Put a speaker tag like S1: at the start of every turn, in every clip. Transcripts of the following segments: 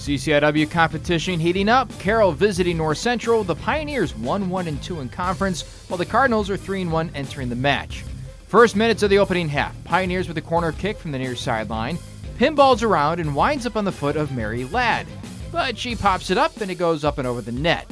S1: CCIW competition heating up. Carroll visiting North Central. The Pioneers 1-1-2 in conference, while the Cardinals are 3-1 entering the match. First minutes of the opening half. Pioneers with a corner kick from the near sideline. Pinballs around and winds up on the foot of Mary Ladd, but she pops it up and it goes up and over the net.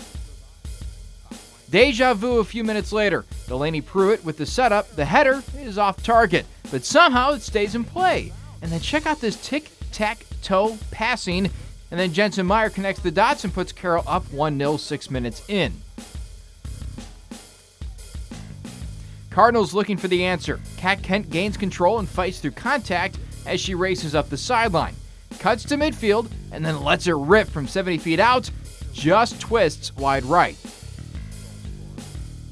S1: Deja vu a few minutes later. Delaney Pruitt with the setup. The header is off target, but somehow it stays in play. And then check out this tic-tac-toe passing. And then Jensen Meyer connects the dots and puts Carroll up 1-0 6 minutes in. Cardinals looking for the answer. Kat Kent gains control and fights through contact as she races up the sideline. Cuts to midfield and then lets it rip from 70 feet out. Just twists wide right.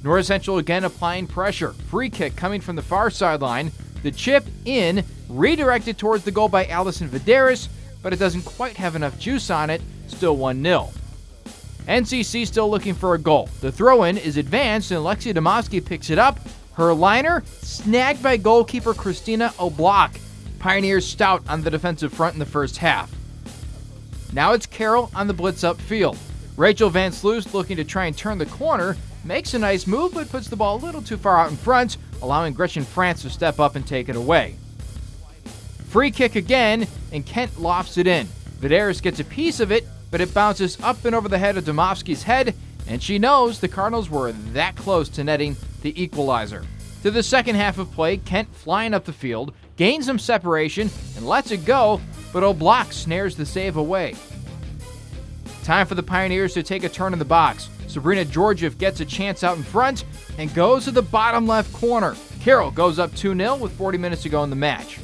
S1: North Central again applying pressure. Free kick coming from the far sideline. The chip in, redirected towards the goal by Allison Vidaris, but it doesn't quite have enough juice on it. Still 1-0. NCC still looking for a goal. The throw-in is advanced and Alexia Domofsky picks it up. Her liner snagged by goalkeeper Christina Oblak. Pioneers stout on the defensive front in the first half. Now it's Carroll on the blitz upfield. Rachel Van Sluis looking to try and turn the corner. Makes a nice move, but puts the ball a little too far out in front, allowing Gretchen France to step up and take it away. Free kick again, and Kent lofts it in. Vidaris gets a piece of it, but it bounces up and over the head of Domofsky's head, and she knows the Cardinals were that close to netting the equalizer. To the second half of play, Kent flying up the field, gains some separation, and lets it go, but Oblak snares the save away. Time for the Pioneers to take a turn in the box. Sabrina Georgiev gets a chance out in front and goes to the bottom left corner. Carroll goes up 2-0 with 40 minutes to go in the match.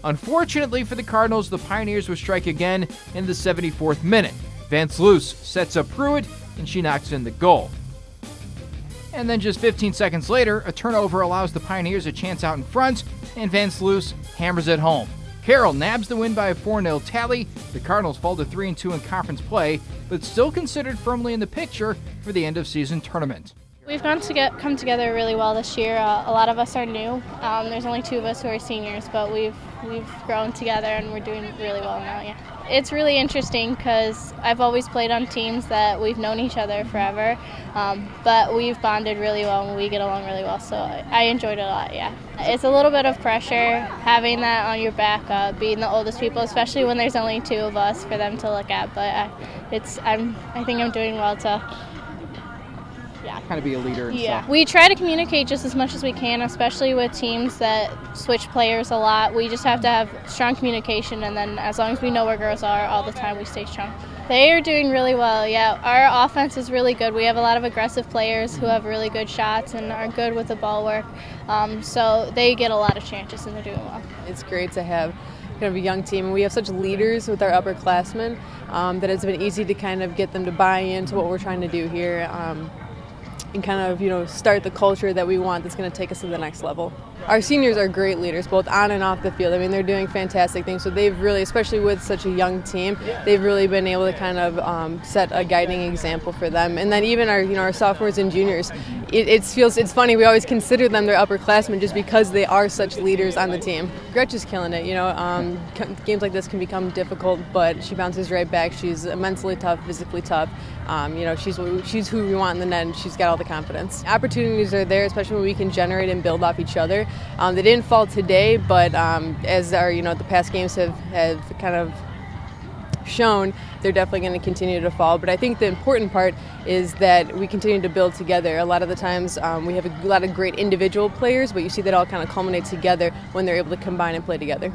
S1: Unfortunately for the Cardinals, the Pioneers will strike again in the 74th minute. Van Sluis sets up Pruitt and she knocks in the goal. And then just 15 seconds later, a turnover allows the Pioneers a chance out in front and Van Sluis hammers it home. Carroll nabs the win by a 4-0 tally. The Cardinals fall to 3-2 in conference play, but still considered firmly in the picture for the end-of-season tournament.
S2: We've come together really well this year. A lot of us are new. There's only 2 of us who are seniors, but we've grown together and we're doing really well now. Yeah, it's really interesting because I've always played on teams that we've known each other forever, but we've bonded really well and we get along really well. So I enjoyed it a lot. Yeah, it's a little bit of pressure having that on your back, being the oldest people, especially when there's only 2 of us for them to look at. But I think I'm doing well to. Yeah.
S1: Kind of be a leader and stuff.
S2: We try to communicate just as much as we can, especially with teams that switch players a lot. We just have to have strong communication, and then as long as we know where girls are all the time, we stay strong. They are doing really well, yeah. Our offense is really good. We have a lot of aggressive players who have really good shots and are good with the ball work, so they get a lot of chances and they're doing well.
S3: It's great to have kind of a young team, and we have such leaders with our upperclassmen that it's been easy to kind of get them to buy into what we're trying to do here. And kind of, start the culture that we want that's going to take us to the next level. Our seniors are great leaders, both on and off the field. I mean, they're doing fantastic things. So they've really, especially with such a young team, they've really been able to kind of set a guiding example for them. And then even our sophomores and juniors, it's funny, we always consider them their upperclassmen just because they are such leaders on the team. Gretchen's killing it, games like this can become difficult, but she bounces right back. She's mentally tough, physically tough. She's who we want in the net, and she's got all the confidence. Opportunities are there, especially when we can generate and build off each other. They didn't fall today, but as the past games have kind of shown, they're definitely going to continue to fall. But I think the important part is that we continue to build together. A lot of the times we have a lot of great individual players, but you see that all kind of culminate together when they're able to combine and play together.